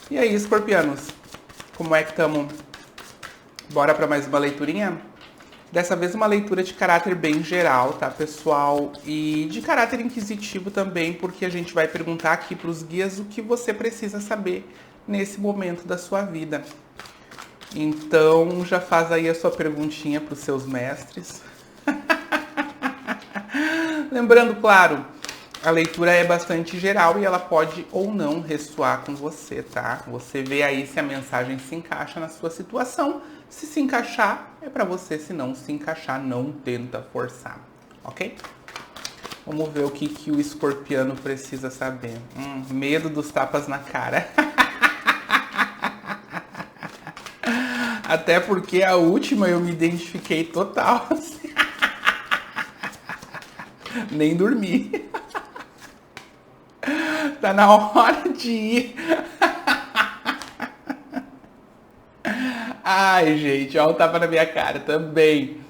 E aí, escorpianos? Como é que estamos? Bora para mais uma leiturinha? Dessa vez uma leitura de caráter bem geral, tá, pessoal? E de caráter inquisitivo também, porque a gente vai perguntar aqui para os guias o que você precisa saber nesse momento da sua vida. Então, já faz aí a sua perguntinha para os seus mestres. Lembrando, claro, a leitura é bastante geral e ela pode ou não ressoar com você, tá? Você vê aí se a mensagem se encaixa na sua situação. Se encaixar, é pra você. Se não se encaixar, não tenta forçar, ok? Vamos ver o que o escorpiano precisa saber. Medo dos tapas na cara. Até porque a última eu me identifiquei total. Nem dormi. Tá na hora de ir. Ai, gente, ó o tapa na minha cara também.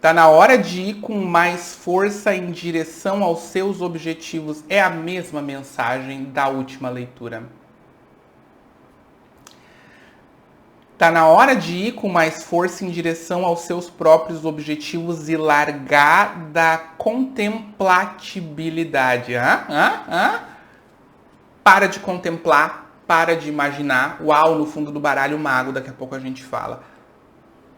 Tá na hora de ir com mais força em direção aos seus objetivos. É a mesma mensagem da última leitura. Tá na hora de ir com mais força em direção aos seus próprios objetivos e largar da contemplatibilidade. Para de contemplar, para de imaginar. Uau, no fundo do baralho mago, daqui a pouco a gente fala.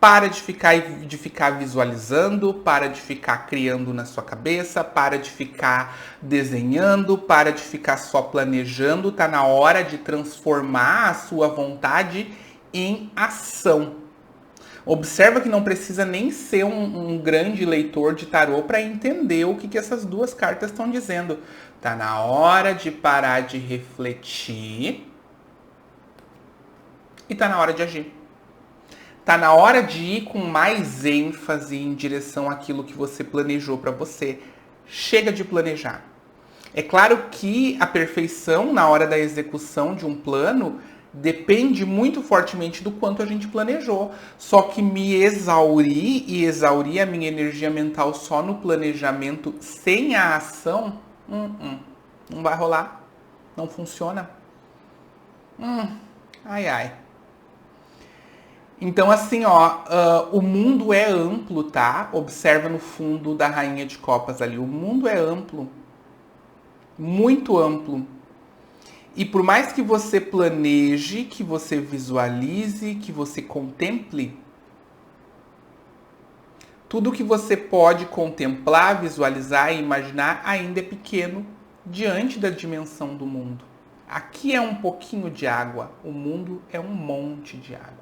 Para de ficar visualizando, para de ficar criando na sua cabeça, para de ficar desenhando, para de ficar só planejando. Tá na hora de transformar a sua vontade em ação. Observa que não precisa nem ser um grande leitor de tarô para entender o que essas duas cartas estão dizendo. Tá na hora de parar de refletir e tá na hora de agir. Tá na hora de ir com mais ênfase em direção àquilo que você planejou para você. Chega de planejar. É claro que a perfeição na hora da execução de um plano depende muito fortemente do quanto a gente planejou. Só que me exaurir e exaurir a minha energia mental só no planejamento sem a ação, não vai rolar. Não funciona. Ai. Então, assim, o mundo é amplo, tá? Observa no fundo da Rainha de Copas ali. O mundo é amplo. Muito amplo. E por mais que você planeje, que você visualize, que você contemple, tudo que você pode contemplar, visualizar e imaginar ainda é pequeno diante da dimensão do mundo. Aqui é um pouquinho de água, o mundo é um monte de água.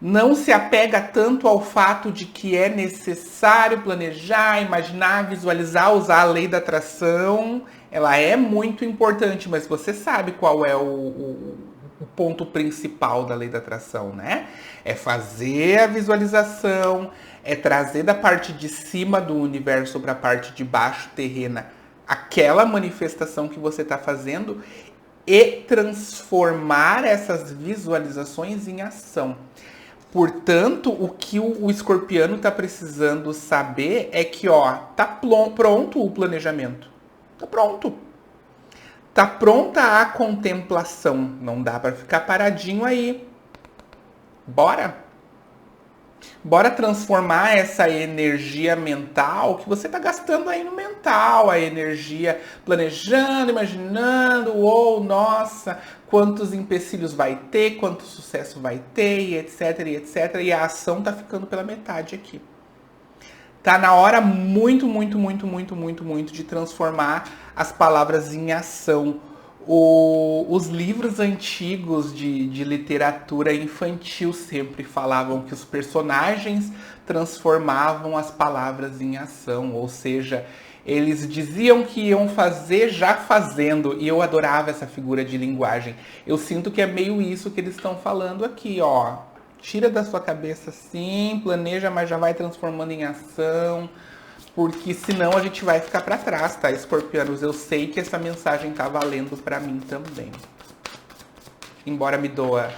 Não se apega tanto ao fato de que é necessário planejar, imaginar, visualizar, usar a lei da atração. Ela é muito importante, mas você sabe qual é o ponto principal da lei da atração, né? É fazer a visualização, é trazer da parte de cima do universo para a parte de baixo terrena aquela manifestação que você está fazendo e transformar essas visualizações em ação. Portanto, o que o escorpiano está precisando saber é que, tá pronto o planejamento. Tá pronto. Tá pronta a contemplação. Não dá para ficar paradinho aí. Bora. Bora transformar essa energia mental que você tá gastando aí no mental, a energia planejando, imaginando, nossa, quantos empecilhos vai ter, quanto sucesso vai ter, e etc, e etc. E a ação tá ficando pela metade aqui. Tá na hora muito de transformar as palavras em ação. Os livros antigos de literatura infantil sempre falavam que os personagens transformavam as palavras em ação, ou seja, eles diziam que iam fazer já fazendo, e eu adorava essa figura de linguagem. Eu sinto que é meio isso que eles estão falando aqui, Tira da sua cabeça sim, planeja, mas já vai transformando em ação, porque senão a gente vai ficar para trás, tá, escorpianos? Eu sei que essa mensagem tá valendo para mim também. Embora me doa.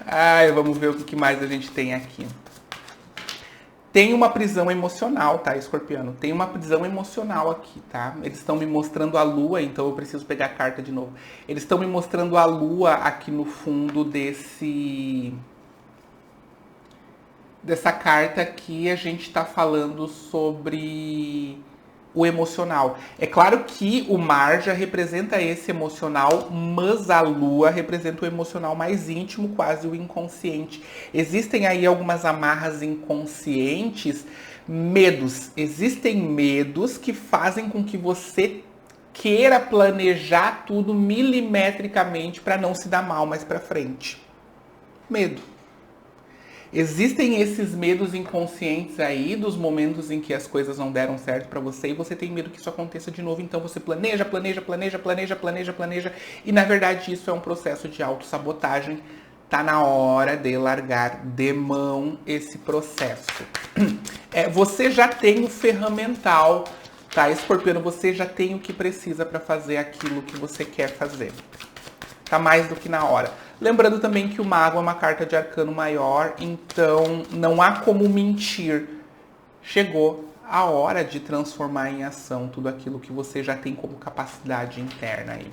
Ai, vamos ver o que mais a gente tem aqui. Tem uma prisão emocional, tá, escorpiano? Tem uma prisão emocional aqui, tá? Eles estão me mostrando a lua, então eu preciso pegar a carta de novo. Eles estão me mostrando a lua aqui no fundo dessa carta aqui. A gente tá falando sobre o emocional. É claro que o mar já representa esse emocional, mas a lua representa o emocional mais íntimo, quase o inconsciente. Existem aí algumas amarras inconscientes, medos. Existem medos que fazem com que você queira planejar tudo milimetricamente para não se dar mal mais para frente. Medo. Existem esses medos inconscientes aí dos momentos em que as coisas não deram certo para você e você tem medo que isso aconteça de novo, então você planeja e na verdade isso é um processo de autossabotagem. Tá na hora de largar de mão esse processo. Você já tem o ferramental, tá, escorpiano? Você já tem o que precisa para fazer aquilo que você quer fazer. Tá mais do que na hora. Lembrando também que o mago é uma carta de arcano maior, então não há como mentir. Chegou a hora de transformar em ação tudo aquilo que você já tem como capacidade interna aí.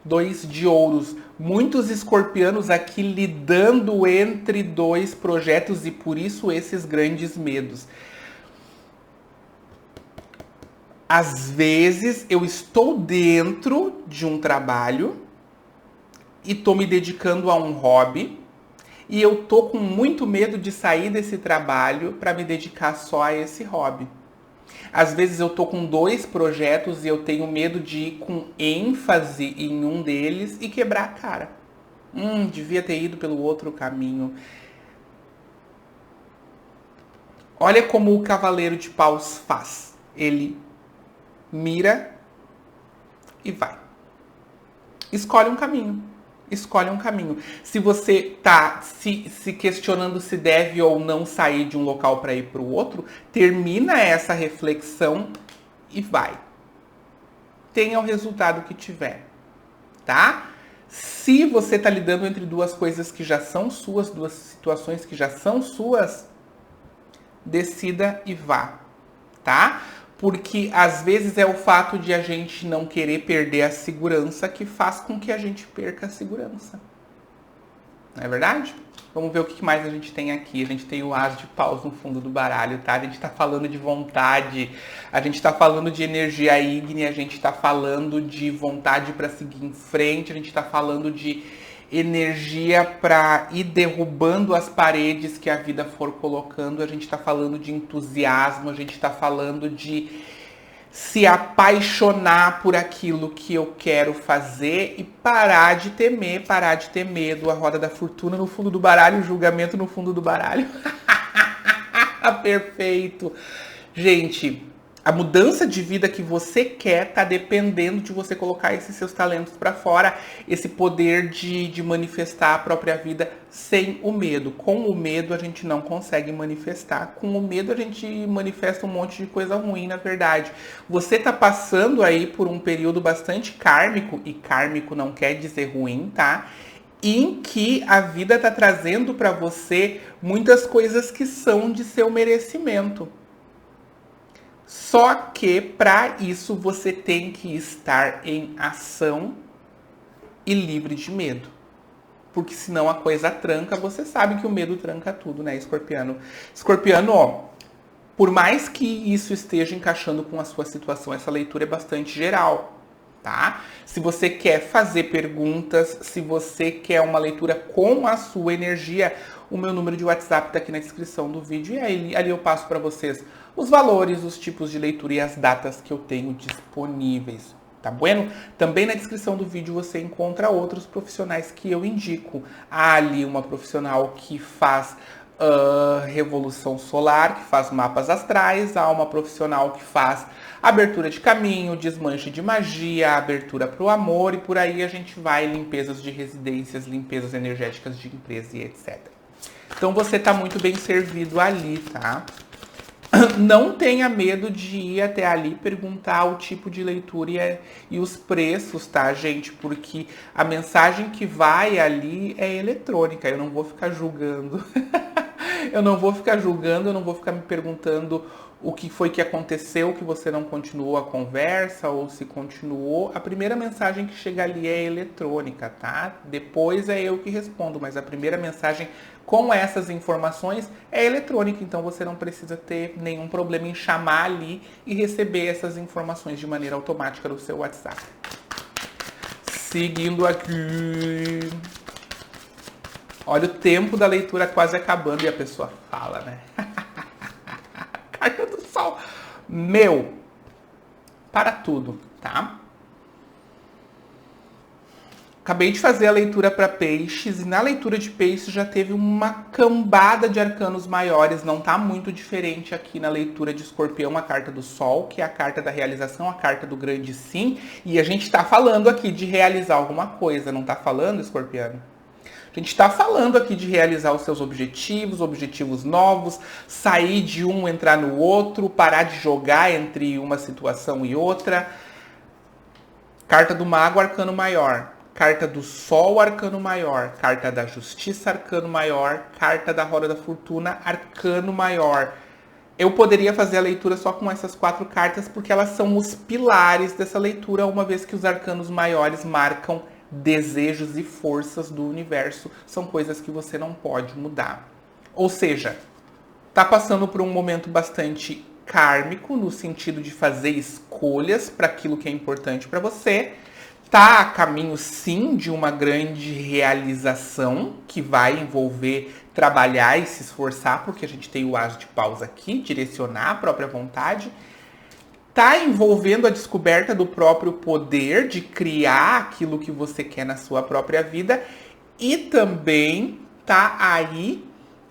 2 de ouros. Muitos escorpianos aqui lidando entre 2 projetos e por isso esses grandes medos. Às vezes eu estou dentro de um trabalho e estou me dedicando a um hobby e eu tô com muito medo de sair desse trabalho para me dedicar só a esse hobby. Às vezes eu tô com 2 projetos e eu tenho medo de ir com ênfase em um deles e quebrar a cara. Devia ter ido pelo outro caminho. Olha como o Cavaleiro de Paus faz. Ele mira e vai. Escolhe um caminho. Escolhe um caminho. Se você tá se questionando se deve ou não sair de um local para ir para o outro, termina essa reflexão e vai. Tenha o resultado que tiver, tá? Se você tá lidando entre 2 coisas que já são suas, 2 situações que já são suas, decida e vá, tá? Porque às vezes é o fato de a gente não querer perder a segurança que faz com que a gente perca a segurança. Não é verdade? Vamos ver o que mais a gente tem aqui. A gente tem o As de Paus no fundo do baralho, tá? A gente tá falando de vontade, a gente tá falando de energia ígnea, a gente tá falando de vontade para seguir em frente, a gente tá falando de energia para ir derrubando as paredes que a vida for colocando. A gente está falando de entusiasmo, a gente está falando de se apaixonar por aquilo que eu quero fazer e parar de temer, parar de ter medo. A roda da fortuna no fundo do baralho, o julgamento no fundo do baralho. Perfeito. Gente, a mudança de vida que você quer tá dependendo de você colocar esses seus talentos para fora, esse poder de manifestar a própria vida sem o medo. Com o medo a gente não consegue manifestar. Com o medo a gente manifesta um monte de coisa ruim, na verdade. Você tá passando aí por um período bastante kármico, e kármico não quer dizer ruim, tá? Em que a vida tá trazendo para você muitas coisas que são de seu merecimento. Só que para isso você tem que estar em ação e livre de medo. Porque senão a coisa tranca, você sabe que o medo tranca tudo, né, escorpiano? Escorpiano, ó, por mais que isso esteja encaixando com a sua situação, essa leitura é bastante geral, tá? Se você quer fazer perguntas, se você quer uma leitura com a sua energia, o meu número de WhatsApp tá aqui na descrição do vídeo e aí, ali eu passo para vocês os valores, os tipos de leitura e as datas que eu tenho disponíveis, tá bueno? Também na descrição do vídeo você encontra outros profissionais que eu indico. Há ali uma profissional que faz revolução solar, que faz mapas astrais. Há uma profissional que faz abertura de caminho, desmanche de magia, abertura para o amor e por aí a gente vai, limpezas de residências, limpezas energéticas de empresa e etc. Então você tá muito bem servido ali, tá? Não tenha medo de ir até ali perguntar o tipo de leitura e os preços, tá, gente? Porque a mensagem que vai ali é eletrônica, eu não vou ficar julgando. Eu não vou ficar julgando, eu não vou ficar me perguntando o que foi que aconteceu, que você não continuou a conversa ou se continuou. A primeira mensagem que chega ali é eletrônica, tá? Depois é eu que respondo, mas a primeira mensagem com essas informações é eletrônica, então você não precisa ter nenhum problema em chamar ali e receber essas informações de maneira automática no seu WhatsApp. Seguindo aqui. Olha o tempo da leitura quase acabando e a pessoa fala, né? Carta do Sol. Meu, para tudo, tá? Acabei de fazer a leitura para peixes e na leitura de peixes já teve uma cambada de arcanos maiores, não tá muito diferente aqui na leitura de escorpião, a carta do sol, que é a carta da realização, a carta do grande sim, e a gente tá falando aqui de realizar alguma coisa, não tá falando, escorpiano? A gente está falando aqui de realizar os seus objetivos, objetivos novos, sair de um, entrar no outro, parar de jogar entre uma situação e outra. Carta do Mago, arcano maior. Carta do Sol, arcano maior. Carta da Justiça, arcano maior. Carta da Roda da Fortuna, arcano maior. Eu poderia fazer a leitura só com essas 4 cartas, porque elas são os pilares dessa leitura, uma vez que os arcanos maiores marcam desejos e forças do universo. São coisas que você não pode mudar. Ou seja, tá passando por um momento bastante kármico, no sentido de fazer escolhas para aquilo que é importante para você. Tá a caminho, sim, de uma grande realização que vai envolver trabalhar e se esforçar, porque a gente tem o As de Paus aqui, direcionar a própria vontade. Tá envolvendo a descoberta do próprio poder de criar aquilo que você quer na sua própria vida. E também tá aí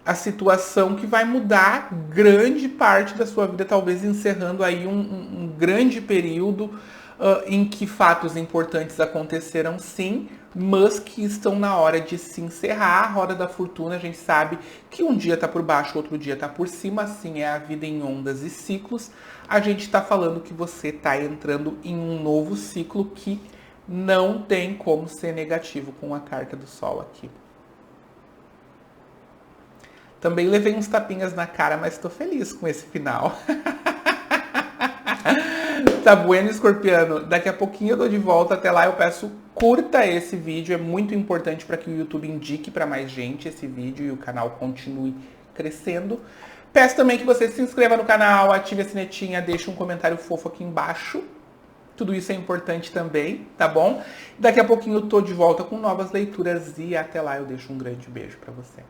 a situação que vai mudar grande parte da sua vida, talvez encerrando aí um grande período em que fatos importantes aconteceram sim, mas que estão na hora de se encerrar. A roda da fortuna, a gente sabe que um dia tá por baixo, outro dia tá por cima, assim é a vida em ondas e ciclos. A gente está falando que você está entrando em um novo ciclo que não tem como ser negativo com a carta do Sol aqui. Também levei uns tapinhas na cara, mas estou feliz com esse final. Tá bueno, escorpiano? Daqui a pouquinho eu dou de volta. Até lá eu peço, curta esse vídeo. É muito importante para que o YouTube indique para mais gente esse vídeo e o canal continue crescendo. Peço também que você se inscreva no canal, ative a sinetinha, deixe um comentário fofo aqui embaixo. Tudo isso é importante também, tá bom? Daqui a pouquinho eu tô de volta com novas leituras e até lá eu deixo um grande beijo para você.